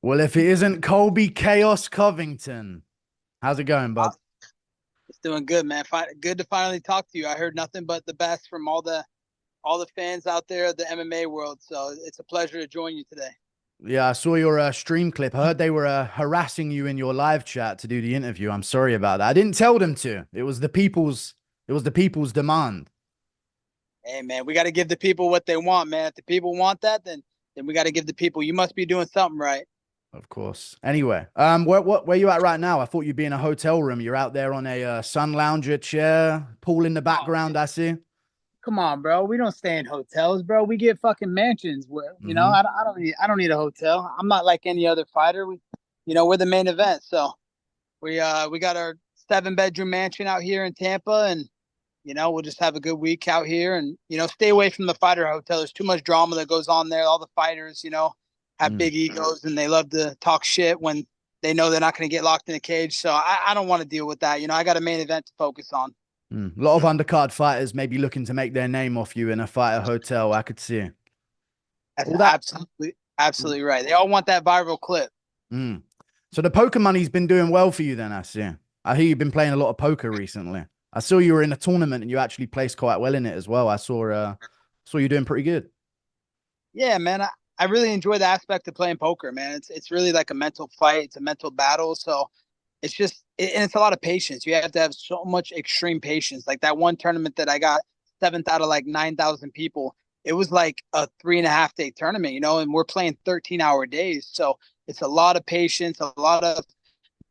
Well, if it isn't Colby Chaos Covington, how's it going, bud? It's doing good, man. Good to finally talk to you. I heard nothing but the best from all the fans out there of the MMA world. So it's a pleasure to join you today. Yeah, I saw your stream clip. I heard they were harassing you in your live chat to do the interview. I'm sorry about that. I didn't tell them to. It was the people's demand. Hey, man, we got to give the people what they want, man. If the people want that, then we got to give the people. You must be doing something right. Of course. Anyway, where you at right now? I thought you'd be in a hotel room. You're out there on a sun lounger chair, pool in the Oh, background. man. I see. Come on, bro. We don't stay in hotels, bro. We get fucking mansions. Where Mm-hmm. I don't need a hotel. I'm not like any other fighter. We're the main event. So we got our 7 bedroom mansion out here in Tampa, and we'll just have a good week out here and, stay away from the fighter hotel. There's too much drama that goes on there. All the fighters, have Mm. big egos and they love to talk shit when they know they're not going to get locked in a cage. So I don't want to deal with that. I got a main event to focus on. Mm. A lot of undercard fighters maybe looking to make their name off you in a fighter hotel. I could see That's all that. absolutely right. They all want that viral clip. Mm. So the poker money's been doing well for you then, I see. I hear you've been playing a lot of poker recently. I saw you were in a tournament and you actually placed quite well in it as well. I saw you doing pretty good. Yeah, man. I really enjoy the aspect of playing poker, man. It's really like a mental fight. It's a mental battle. So and it's a lot of patience. You have to have so much extreme patience. Like that one tournament that I got seventh out of like 9,000 people. It was like a 3.5 day tournament, and we're playing 13-hour days. So it's a lot of patience, a lot of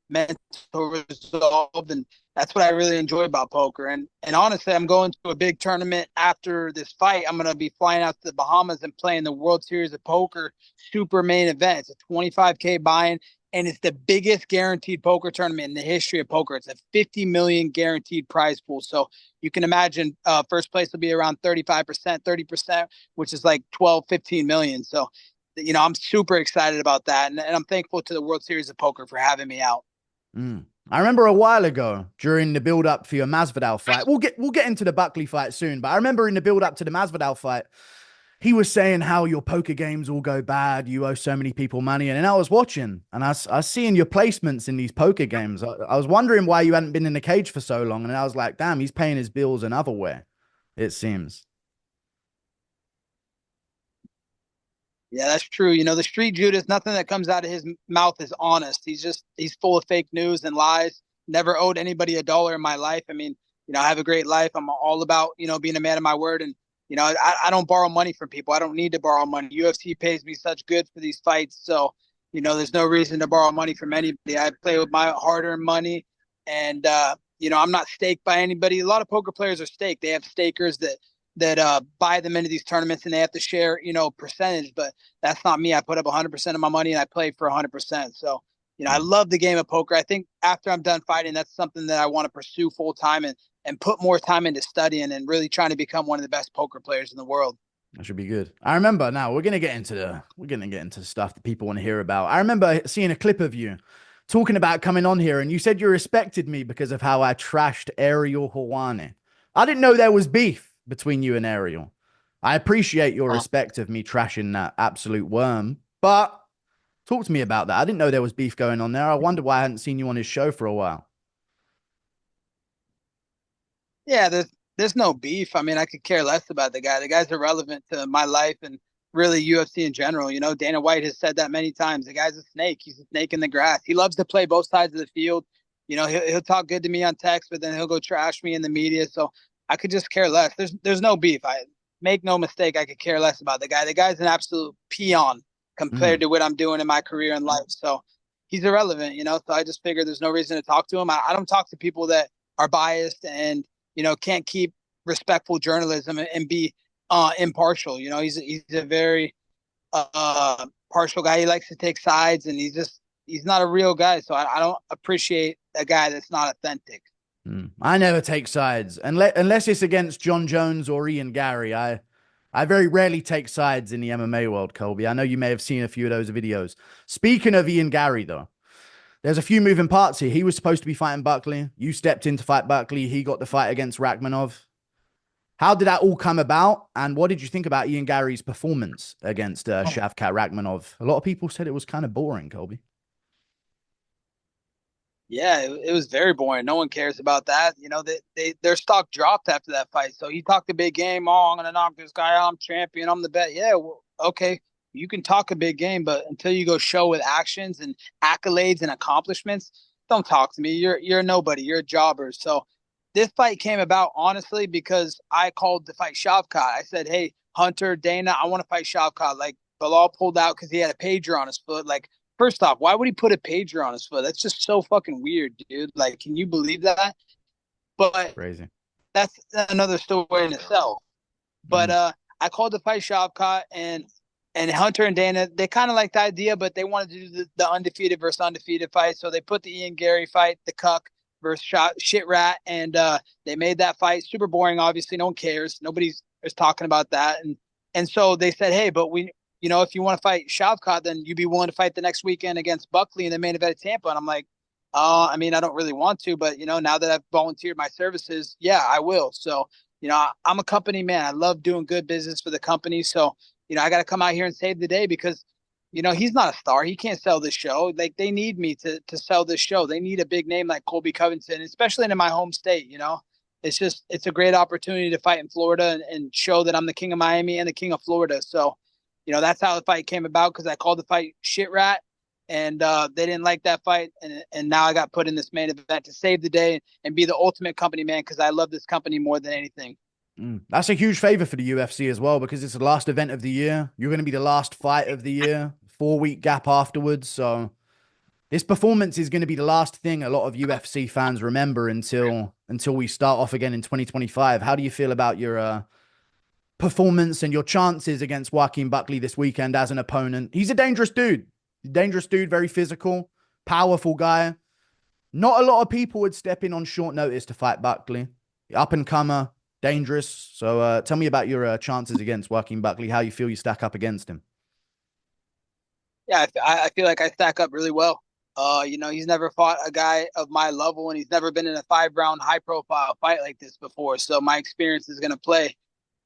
mental resolve, and that's what I really enjoy about poker. And honestly, I'm going to a big tournament after this fight. I'm going to be flying out to the Bahamas and playing the World Series of Poker super main event. It's a 25K buy-in, and it's the biggest guaranteed poker tournament in the history of poker. It's a 50 million guaranteed prize pool. So you can imagine first place will be around 35%, 30%, which is like 12, 15 million. So I'm super excited about that, and I'm thankful to the World Series of Poker for having me out. Mm. I remember a while ago during the build up for your Masvidal fight. We'll get into the Buckley fight soon, but I remember in the build up to the Masvidal fight, he was saying how your poker games all go bad. You owe so many people money. And then I was watching and I was seeing your placements in these poker games. I was wondering why you hadn't been in the cage for so long. And I was like, damn, he's paying his bills another way, it seems. Yeah, that's true. The street Judas, nothing that comes out of his mouth is honest. He's full of fake news and lies. Never owed anybody a dollar in my life. I mean, I have a great life. I'm all about, being a man of my word. And, I don't borrow money from people. I don't need to borrow money. UFC pays me such good for these fights. So, there's no reason to borrow money from anybody. I play with my hard earned money. And, I'm not staked by anybody. A lot of poker players are staked. They have stakers that buy them into these tournaments and they have to share, percentage, but that's not me. I put up 100% of my money and I play for 100%. So, I Mm. love the game of poker. I think after I'm done fighting, that's something that I want to pursue full time and put more time into studying and really trying to become one of the best poker players in the world. That should be good. I remember now we're gonna get into stuff that people want to hear about. I remember seeing a clip of you talking about coming on here, and you said you respected me because of how I trashed Ariel Helwani. I didn't know there was beef between you and Ariel. I appreciate your respect of me trashing that absolute worm, but talk to me about that. I didn't know there was beef going on there. I wonder why I hadn't seen you on his show for a while. Yeah, there's no beef. I mean, I could care less about the guy. The guy's irrelevant to my life and really UFC in general. Dana White has said that many times. The guy's a snake. He's a snake in the grass. He loves to play both sides of the field. He'll talk good to me on text, but then he'll go trash me in the media. So I could just care less. There's no beef. I make no mistake. I could care less about the guy. The guy's an absolute peon compared Mm, to what I'm doing in my career and life. So he's irrelevant. So I just figured there's no reason to talk to him. I don't talk to people that are biased and can't keep respectful journalism and be impartial. He's a very partial guy. He likes to take sides, and he's not a real guy. So I don't appreciate a guy that's not authentic. I never take sides unless it's against Jon Jones or Ian Garry. I very rarely take sides in the MMA world, Colby. I know you may have seen a few of those videos. Speaking of Ian Garry, though, there's a few moving parts here. He was supposed to be fighting Buckley. You stepped in to fight Buckley. He got the fight against Rakhmonov. How did that all come about? And what did you think about Ian Garry's performance against Shavkat Rakhmonov? A lot of people said it was kind of boring, Colby. Yeah, it was very boring. No one cares about that. Their stock dropped after that fight. So he talked a big game. Oh, I'm gonna knock this guy out. I'm champion. I'm the best. Yeah, well, okay. You can talk a big game, but until you go show with actions and accolades and accomplishments, don't talk to me. You're a nobody. You're a jobber. So this fight came about honestly because I called to fight Shavkat. I said, "Hey, Hunter, Dana, I want to fight Shavkat." Like Bilal pulled out because he had a pager on his foot. Like, first off, why would he put a pager on his foot? That's just so fucking weird, dude. Like, can you believe that? But Crazy. that's another story in itself. But Mm, I called to fight Shavkat and Hunter and Dana. They kind of liked the idea, but they wanted to do the undefeated versus undefeated fight. So they put the Ian Garry fight, the Cuck versus Shit Rat, and they made that fight super boring. Obviously, no one cares. Nobody's is talking about that. And so they said, hey, but if you want to fight Shavkat, then you'd be willing to fight the next weekend against Buckley in the main event at Tampa. And I'm like, I mean, I don't really want to, but now that I've volunteered my services, yeah, I will. So, I'm a company man. I love doing good business for the company. So, I got to come out here and save the day because, he's not a star. He can't sell this show. Like they need me to sell this show. They need a big name like Colby Covington, especially in my home state. It's a great opportunity to fight in Florida and show that I'm the king of Miami and the king of Florida. So, that's how the fight came about because I called the fight Shit Rat and they didn't like that fight. And now I got put in this main event to save the day and be the ultimate company man because I love this company more than anything. That's a huge favor for the UFC as well because it's the last event of the year. You're going to be the last fight of the year, 4 week gap afterwards. So this performance is going to be the last thing a lot of UFC fans remember until we start off again in 2025. How do you feel about your performance and your chances against Joaquin Buckley this weekend as an opponent? He's a dangerous dude, very physical, powerful guy. Not a lot of people would step in on short notice to fight Buckley. Up and comer, dangerous. So tell me about your chances against Joaquin Buckley, how you feel you stack up against him. Yeah, I feel like I stack up really well. He's never fought a guy of my level, and he's never been in a 5 round high profile fight like this before. So my experience is going to play.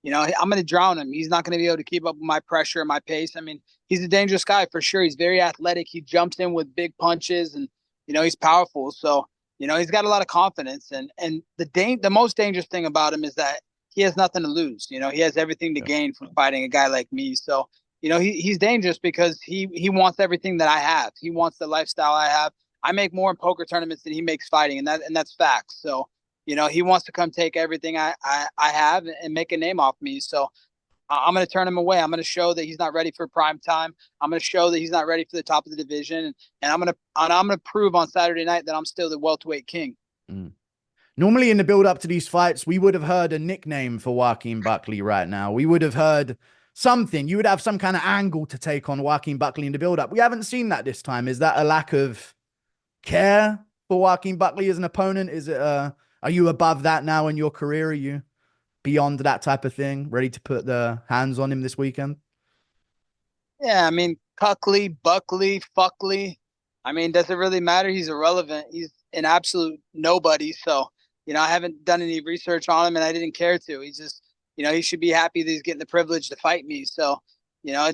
I'm going to drown him. He's not going to be able to keep up with my pressure and my pace. I mean, he's a dangerous guy for sure. He's very athletic. He jumps in with big punches, and he's powerful. So he's got a lot of confidence. And the most dangerous thing about him is that he has nothing to lose. He has everything to gain from fighting a guy like me. So he's dangerous because he wants everything that I have. He wants the lifestyle I have. I make more in poker tournaments than he makes fighting, and that's facts. So he wants to come take everything I have and make a name off me. So I'm going to turn him away. I'm going to show that he's not ready for prime time. I'm going to show that he's not ready for the top of the division, and I'm going to prove on Saturday night that I'm still the welterweight king. Mm. Normally in the build up to these fights, we would have heard a nickname for Joaquin Buckley right now. We would have heard something. You would have some kind of angle to take on Joaquin Buckley in the build up. We haven't seen that this time. Is that a lack of care for Joaquin Buckley as an opponent? Is it are you above that now in your career? Are you beyond that type of thing, ready to put the hands on him this weekend? Yeah, I mean, Cuckley, Buckley, Fuckley. I mean, does it really matter? He's irrelevant. He's an absolute nobody. So, I haven't done any research on him and I didn't care to. He's just, he should be happy that he's getting the privilege to fight me. So, I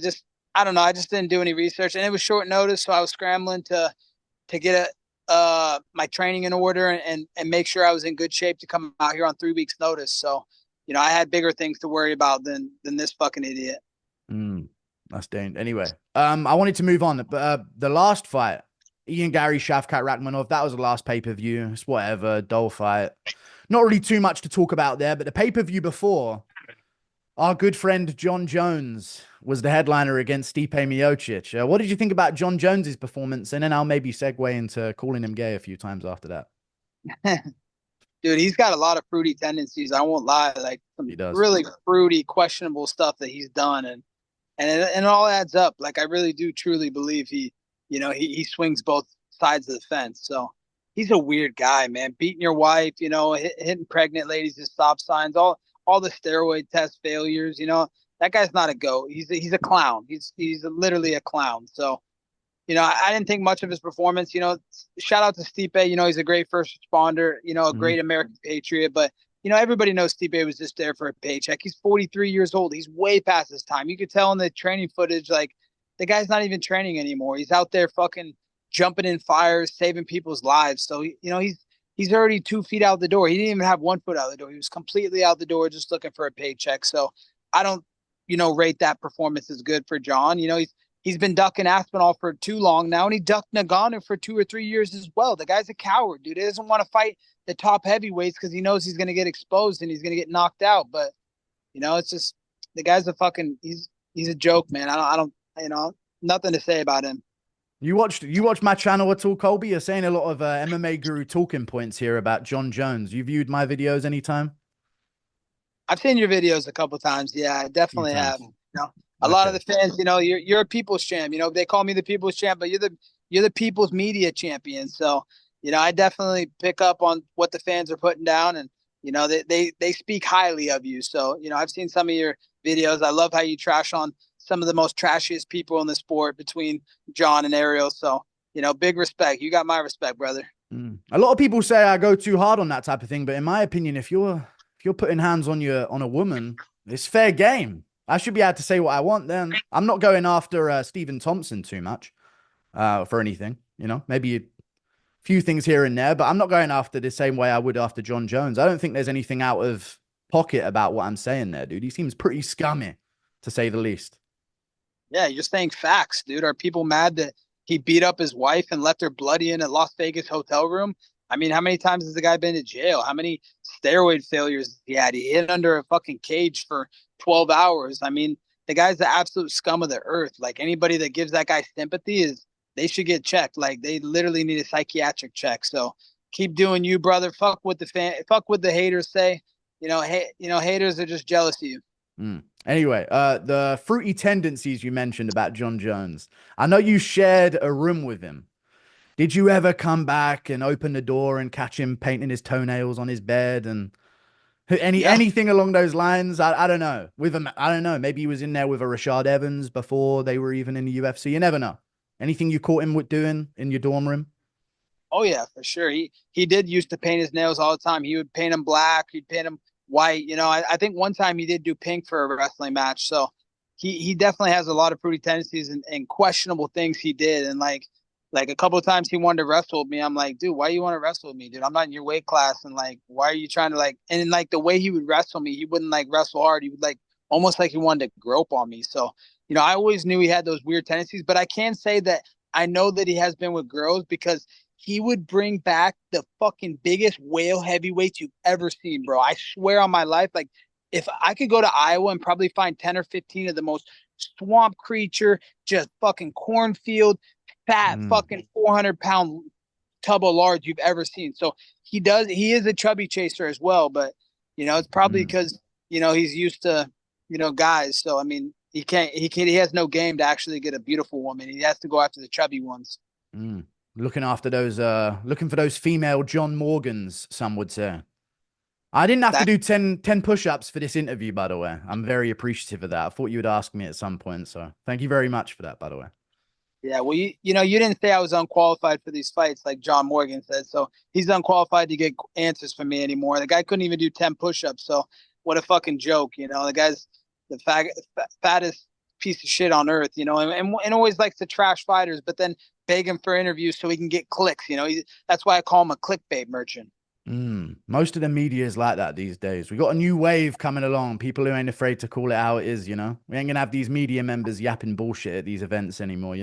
don't know. I just didn't do any research and it was short notice. So I was scrambling to get my training in order and make sure I was in good shape to come out here on 3 weeks notice. So, I had bigger things to worry about than this fucking idiot. Mm, that's dangerous. Anyway, I wanted to move on, but the last fight, Ian Garry, Shavkat Rakhmonov, that was the last pay-per-view. It's whatever, dull fight. Not really too much to talk about there, but the pay-per-view before, our good friend Jon Jones was the headliner against Stipe Miocic. What did you think about Jon Jones's performance? And then I'll maybe segue into calling him gay a few times after that. Dude, he's got a lot of fruity tendencies. I won't lie, like some He does. really fruity, questionable stuff that he's done, and it all adds up. Like I really do truly believe he swings both sides of the fence. So he's a weird guy, man. Beating your wife, hitting pregnant ladies as stop signs, all the steroid test failures. That guy's not a goat. He's a clown. He's literally a clown. So I didn't think much of his performance. Shout out to Stipe. He's a great first responder. A Mhm. great American patriot. But everybody knows Stipe was just there for a paycheck. He's 43 years old. He's way past his time. You could tell in the training footage, like the guy's not even training anymore. He's out there fucking jumping in fires, saving people's lives. So he's already 2 feet out the door. He didn't even have 1 foot out the door. He was completely out the door, just looking for a paycheck. So I don't, rate that performance as good for Jon. He's been ducking Aspinall for too long now, and he ducked Nagano for 2 or 3 years as well. The guy's a coward, dude. He doesn't want to fight the top heavyweights because he knows he's going to get exposed and he's going to get knocked out. But it's just the guy's a fucking he's a joke, man. I don't nothing to say about him. You watched my channel at all, Colby? You're saying a lot of MMA guru talking points here about Jon Jones. You viewed my videos anytime? I've seen your videos a couple times. Yeah, I definitely have. A lot of the fans, you're a people's champ. They call me the people's champ, but you're the people's media champion. So, I definitely pick up on what the fans are putting down, and they speak highly of you. So, I've seen some of your videos. I love how you trash on some of the most trashiest people in the sport between Jon and Ariel. So, big respect. You got my respect, brother. A lot of people say I go too hard on that type of thing, but in my opinion, if you're putting hands on a woman, it's fair game. I should be able to say what I want then. I'm not going after Stephen Thompson too much for anything, maybe a few things here and there, but I'm not going after the same way I would after Jon Jones. I don't think there's anything out of pocket about what I'm saying there, dude. He seems pretty scummy, to say the least. Yeah, you're saying facts, dude. Are people mad that he beat up his wife and left her bloody in a Las Vegas hotel room? I mean, how many times has the guy been to jail? How many steroid failures he had? He hid under a fucking cage for 12 hours. I mean, the guy's the absolute scum of the earth. Like, anybody that gives that guy sympathy they should get checked. Like, they literally need a psychiatric check. So keep doing you, brother. Fuck what the haters say. Haters are just jealous of you. Anyway, the fruity tendencies you mentioned about Jon Jones. I know you shared a room with him. Did you ever come back and open the door and catch him painting his toenails on his bed and anything along those lines? I don't know. With him, I don't know. Maybe he was in there with a Rashad Evans before they were even in the UFC. You never know. Anything you caught him with doing in your dorm room? Oh yeah, for sure. He did used to paint his nails all the time. He would paint them black. He'd paint them white. I think one time he did do pink for a wrestling match. So he definitely has a lot of fruity tendencies and questionable things he did. And like a couple of times he wanted to wrestle with me. I'm like, dude, why you want to wrestle with me, dude? I'm not in your weight class. And like, why are you trying to and like the way he would wrestle me, he wouldn't like wrestle hard. He would almost like he wanted to grope on me. So, I always knew he had those weird tendencies, but I can say that I know that he has been with girls because he would bring back the fucking biggest whale heavyweights you've ever seen, bro. I swear on my life, like if I could go to Iowa and probably find 10 or 15 of the most swamp creature, just fucking cornfield, fat, fucking 400-pound tub of lard you've ever seen. So he is a chubby chaser as well, but it's probably because, he's used to, guys. So, I mean, he has no game to actually get a beautiful woman. He has to go after the chubby ones. Looking after those, looking for those female John Morgans, some would say. I didn't have to do 10 push-ups for this interview, by the way. I'm very appreciative of that. I thought you would ask me at some point. So thank you very much for that, by the way. Yeah, well, you didn't say I was unqualified for these fights like John Morgan said. So he's unqualified to get answers from me anymore. The guy couldn't even do 10 push-ups. So what a fucking joke. The guy's the fattest piece of shit on earth, and always likes to trash fighters, but then beg him for interviews so he can get clicks. That's why I call him a clickbait merchant. Most of the media is like that these days. We got a new wave coming along. People who ain't afraid to call it how it is, We ain't gonna have these media members yapping bullshit at these events anymore,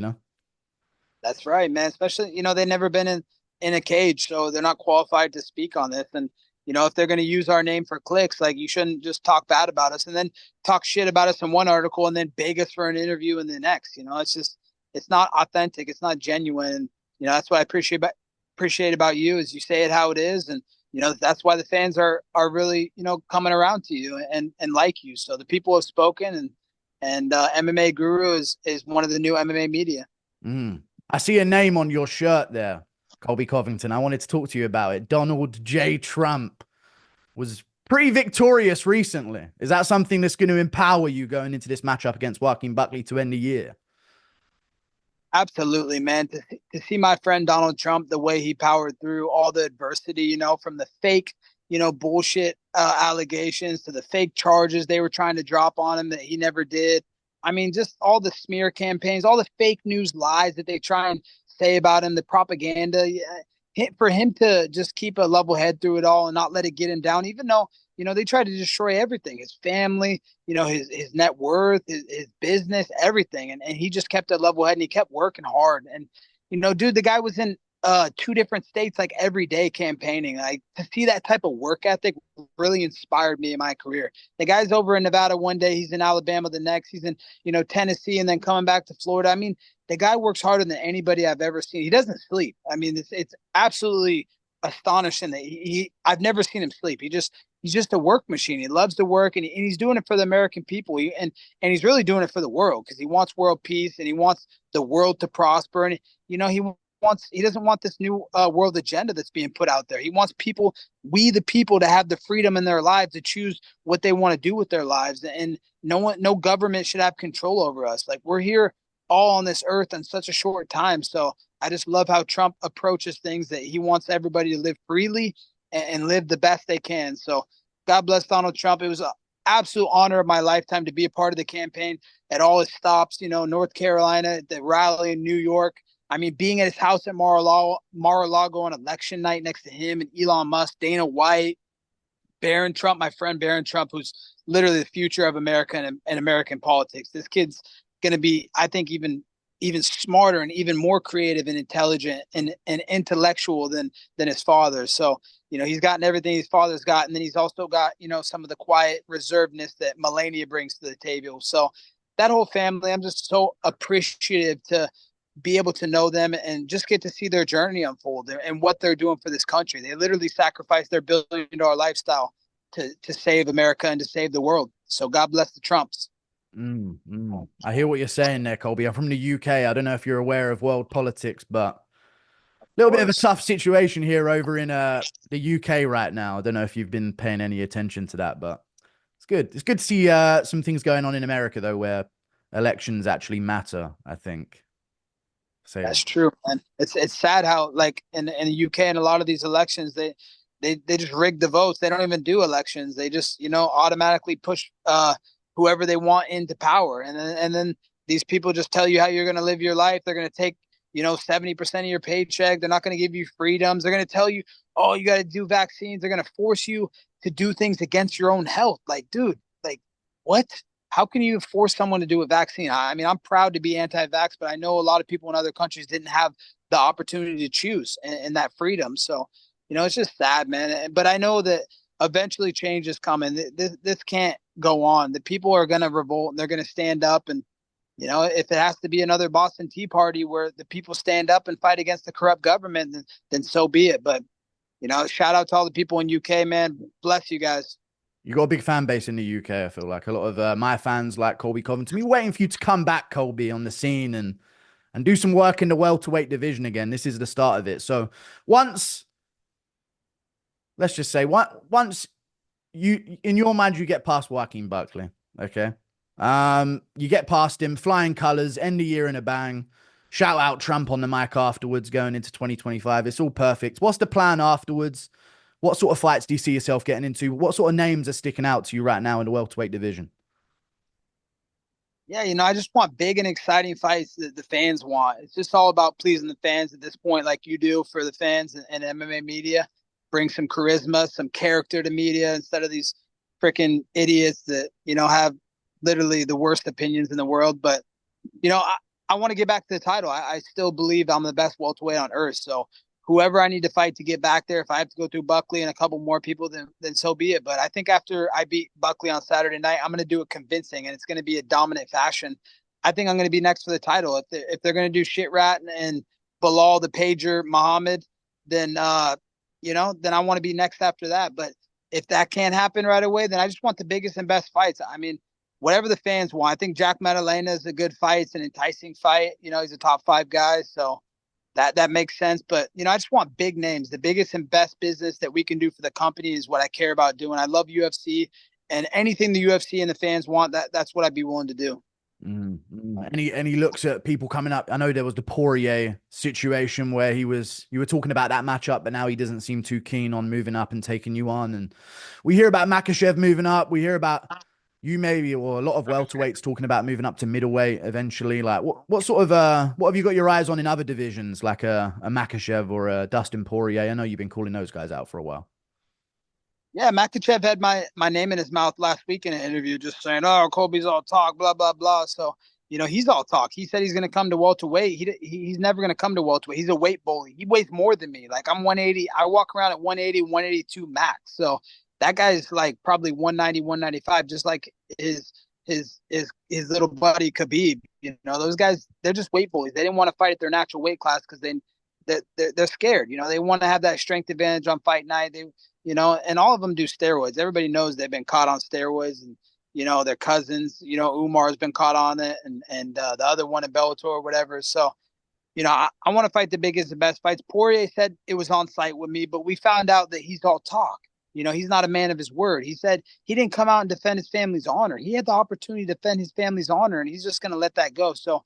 That's right, man. Especially, they've never been in a cage, so they're not qualified to speak on this. And, if they're going to use our name for clicks, like you shouldn't just talk bad about us and then talk shit about us in one article and then beg us for an interview in the next. It's not authentic. It's not genuine. And, that's what I appreciate about you is you say it how it is. And, that's why the fans are really, coming around to you and like you. So the people have spoken and MMA Guru is one of the new MMA media. I see a name on your shirt there, Colby Covington. I wanted to talk to you about it. Donald J. Trump was pretty victorious recently. Is that something that's going to empower you going into this matchup against Joaquin Buckley to end the year? Absolutely, man. To see my friend Donald Trump, the way he powered through all the adversity, from the fake bullshit allegations to the fake charges they were trying to drop on him that he never did. I mean, just all the smear campaigns, all the fake news lies that they try and say about him, the propaganda. For him to just keep a level head through it all and not let it get him down, even though, they tried to destroy everything, his family, his net worth, his business, everything. And he just kept a level head and he kept working hard. And, dude, the guy was in two different states like every day campaigning. Like, to see that type of work ethic really inspired me in my career. The guy's over in Nevada one day, he's in Alabama the next, he's in Tennessee, and then coming back to Florida. I mean, the guy works harder than anybody I've ever seen. He doesn't sleep. I mean, it's absolutely astonishing that I've never seen him sleep. He's just a work machine. He loves to work, and he's doing it for the American people. And he's really doing it for the world, because he wants world peace and he wants the world to prosper. And he doesn't want this new world agenda that's being put out there. He wants we the people, to have the freedom in their lives to choose what they want to do with their lives. And no government should have control over us. Like, we're here all on this earth in such a short time. So I just love how Trump approaches things, that he wants everybody to live freely and live the best they can. So God bless Donald Trump. It was an absolute honor of my lifetime to be a part of the campaign at all his stops, North Carolina, the rally in New York. I mean, being at his house at Mar-a-Lago on election night next to him and Elon Musk, Dana White, Barron Trump, my friend Barron Trump, who's literally the future of America and American politics. This kid's going to be, I think, even smarter and even more creative and intelligent and intellectual than his father. So, he's gotten everything his father's got. And then he's also got, some of the quiet reservedness that Melania brings to the table. So that whole family, I'm just so appreciative to be able to know them and just get to see their journey unfold and what they're doing for this country. They literally sacrificed their billion-dollar lifestyle to save America and to save the world. So God bless the Trumps. I hear what you're saying there, Colby. I'm from the UK. I don't know if you're aware of world politics, but a little bit of a tough situation here over in the UK right now. I don't know if you've been paying any attention to that, but it's good. It's good to see some things going on in America, though, where elections actually matter, I think. So, that's true, man. It's sad how, like, in the UK and a lot of these elections, they just rig the votes. They don't even do elections. They just automatically push whoever they want into power, and then these people just tell you how you're going to live your life. They're going to take 70% of your paycheck. They're not going to give you freedoms. They're going to tell you, oh, you got to do vaccines. They're going to force you to do things against your own health. Like, dude, like, what? How can you force someone to do a vaccine? I mean, I'm proud to be anti-vax, but I know a lot of people in other countries didn't have the opportunity to choose and that freedom. So, it's just sad, man. But I know that eventually change is coming. This can't go on. The people are going to revolt and they're going to stand up. And, if it has to be another Boston Tea Party where the people stand up and fight against the corrupt government, then so be it. But, shout out to all the people in UK, man. Bless you guys. You got a big fan base in the UK, I feel like. A lot of my fans like Colby Covington. We're waiting for you to come back, Colby, on the scene and do some work in the welterweight division again. This is the start of it. So let's just say, once you, in your mind, you get past Joaquin Buckley, okay? You get past him, flying colors, end the year in a bang, shout out Trump on the mic afterwards, going into 2025. It's all perfect. What's the plan afterwards? What sort of fights do you see yourself getting into? What sort of names are sticking out to you right now in the welterweight division? Yeah, I just want big and exciting fights that the fans want. It's just all about pleasing the fans at this point, like you do for the fans and MMA media. Bring some charisma, some character to media instead of these freaking idiots that, have literally the worst opinions in the world. But, I want to get back to the title. I still believe I'm the best welterweight on earth. So whoever I need to fight to get back there, if I have to go through Buckley and a couple more people, then so be it. But I think after I beat Buckley on Saturday night, I'm going to do it convincing, and it's going to be a dominant fashion. I think I'm going to be next for the title. If they're going to do Shit Rat and Bilal the Pager Muhammad, then then I want to be next after that. But if that can't happen right away, then I just want the biggest and best fights. I mean, whatever the fans want. I think Jack Maddalena is a good fight. It's an enticing fight. He's a top 5 guy, so that makes sense. But, I just want big names. The biggest and best business that we can do for the company is what I care about doing. I love UFC, and anything the UFC and the fans want, that's what I'd be willing to do. And he looks at people coming up. I know there was the Poirier situation where you were talking about that matchup, but now he doesn't seem too keen on moving up and taking you on. And we hear about Makhachev moving up. We hear about you maybe, or a lot of welterweights talking about moving up to middleweight eventually. Like what sort of what have you got your eyes on in other divisions, like a Makhachev or a Dustin Poirier? I know you've been calling those guys out for a while. Yeah, Makachev had my name in his mouth last week in an interview, just saying, "Oh, Colby's all talk, blah blah blah." So he's all talk. He said he's going to come to welterweight. He's never going to come to welterweight. He's a weight bully. He weighs more than me. Like I'm 180. I walk around at 180, 182 max. So that guy's like probably 190, 195, just like his little buddy Khabib. Those guys, they're just weight bullies. They didn't want to fight at their natural weight class because they're scared. They want to have that strength advantage on fight night. And all of them do steroids. Everybody knows they've been caught on steroids, and their cousins. Umar's been caught on it, and the other one in Bellator or whatever. So, I want to fight the biggest, the best fights. Poirier said it was on site with me, but we found out that he's all talk. He's not a man of his word. He said he didn't come out and defend his family's honor. He had the opportunity to defend his family's honor, and he's just going to let that go. So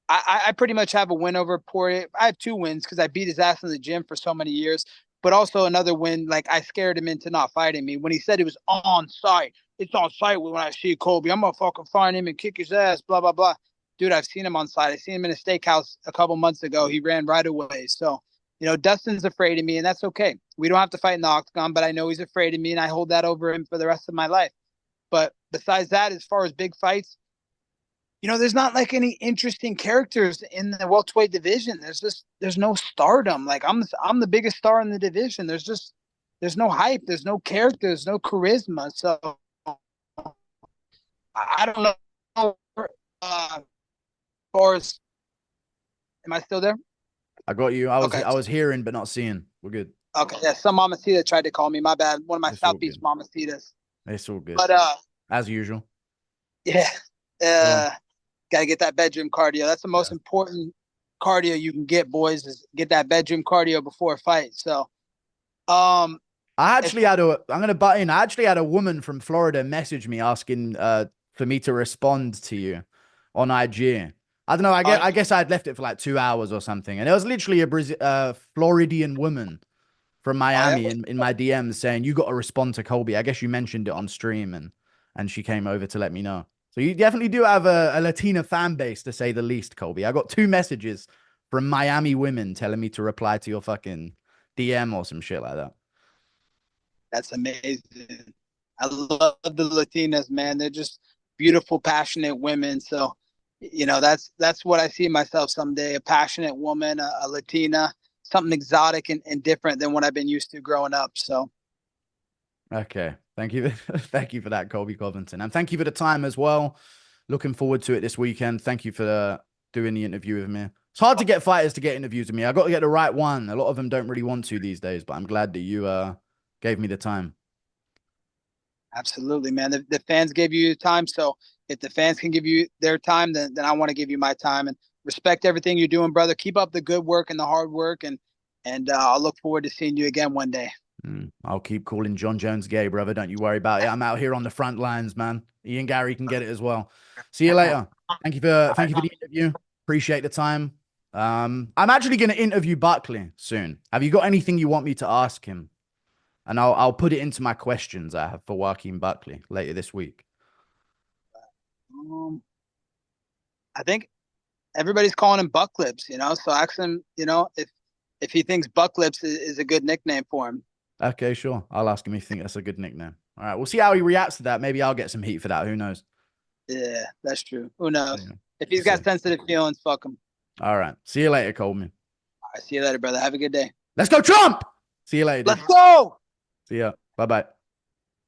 I pretty much have a win over Poirier. I have 2 wins because I beat his ass in the gym for so many years. But also another win, like I scared him into not fighting me. When he said it was on site, it's on site when I see Colby. I'm going to fucking find him and kick his ass, blah, blah, blah. Dude, I've seen him on site. I seen him in a steakhouse a couple months ago. He ran right away. So, Dustin's afraid of me, and that's okay. We don't have to fight in the octagon, but I know he's afraid of me, and I hold that over him for the rest of my life. But besides that, as far as big fights, there's not like any interesting characters in the welterweight division. There's no stardom. Like I'm the biggest star in the division. There's no hype. There's no character. There's no charisma. So I don't know. Boris, am I still there? I got you. I Okay. was hearing but not seeing. We're good. Okay. Yeah. Some mamacita tried to call me. My bad. One of my It's all South Beach good. mamacitas. It's all good. But as usual. yeah. Gotta get that bedroom cardio. That's the most important cardio you can get, boys, is get that bedroom cardio before a fight. So I actually had I'm gonna butt in. I actually had a woman from Florida message me asking for me to respond to you on IG. I don't know. I guess I'd left it for like 2 hours or something, and it was literally a Floridian woman from Miami in my DMs saying, "You got to respond to Colby." I guess you mentioned it on stream, and she came over to let me know. So you definitely do have a Latina fan base, to say the least, Colby. I got 2 messages from Miami women telling me to reply to your fucking DM or some shit like that. That's amazing. I love the Latinas, man. They're just beautiful, passionate women. So, that's what I see myself someday, a passionate woman, a Latina, something exotic and different than what I've been used to growing up. So, okay. Thank you. Thank you for that, Colby Covington. And thank you for the time as well. Looking forward to it this weekend. Thank you for doing the interview with me. It's hard to get fighters to get interviews with me. I got to get the right one. A lot of them don't really want to these days, but I'm glad that you gave me the time. absolutely, man. The fans gave you the time. So if the fans can give you their time, then I want to give you my time, and respect everything you're doing, brother. Keep up the good work and the hard work. And I'll look forward to seeing you again one day. I'll keep calling Jon Jones gay, brother. Don't you worry about it. I'm out here on the front lines, man. Ian Garry can get it as well. See you later. Thank you for the interview. Appreciate the time. I'm actually going to interview Buckley soon. Have you got anything you want me to ask him? And I'll put it into my questions I have for Joaquin Buckley later this week. I think everybody's calling him Buck Lips, so ask him, if he thinks Buck Lips is a good nickname for him. Okay, sure. I'll ask him if he thinks that's a good nickname. All right, we'll see how he reacts to that. Maybe I'll get some heat for that. Who knows? Yeah, that's true. Who knows? Yeah. If he's got sensitive feelings, fuck him. All right. See you later, Coleman. All right, see you later, brother. Have a good day. Let's go, Trump! See you later. Let's go! See ya. Bye-bye.